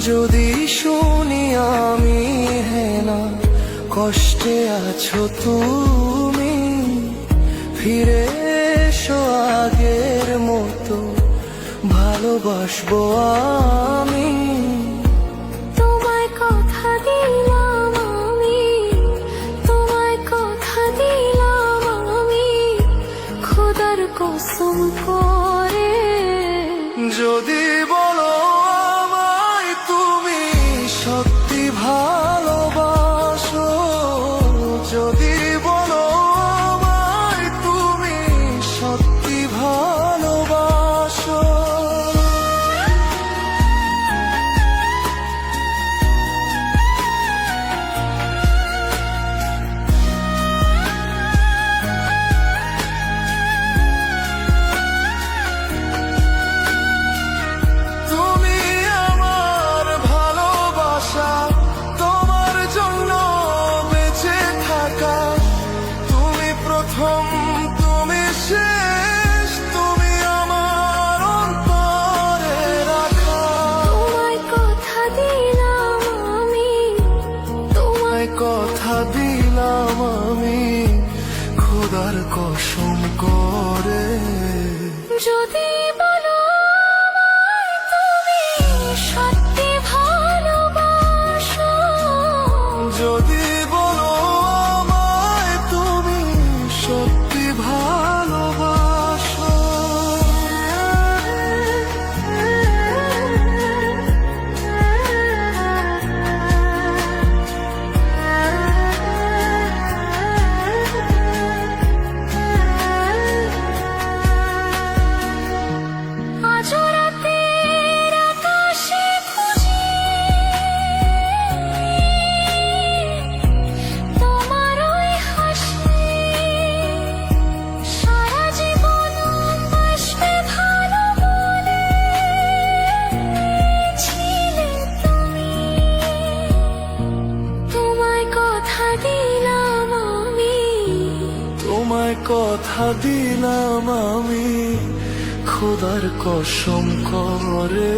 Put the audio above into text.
যদি শুনি আমি হেনা কষ্টে আছো তুমি, ফিরে এসো আগের মতো ভালোবাসবো আমি। তোমায় কথা দিলাম আমি, তোমায় কথা দিলাম আমি, খোদার কসম করে। যদি বলো আমায় তুমি সত্যি ভালোবাসো, যদি বলো আমায় তুমি সত্যি ভালোবাসো, তুমি শেষ, তুমি আমার অন্তরে রাখা। তোমায় কথা দিলাম আমি, তোমায় কথা দিলাম আমি খোদার কসম করে। যদি বলো আমায় তুমি সত্যি ভালোবাসো, যদি বলো আমায় তুমি সত্যি ভালোবাসো, আজ রাতের আকাশে খুঁজি তোমার ওই হাসি, সারা জীবন বাসবে ভালো বলেছিলে তুমি। তোমায় কথা দিলাম আমি, তোমায় কথা দিলাম আমি খোদার কসম করে।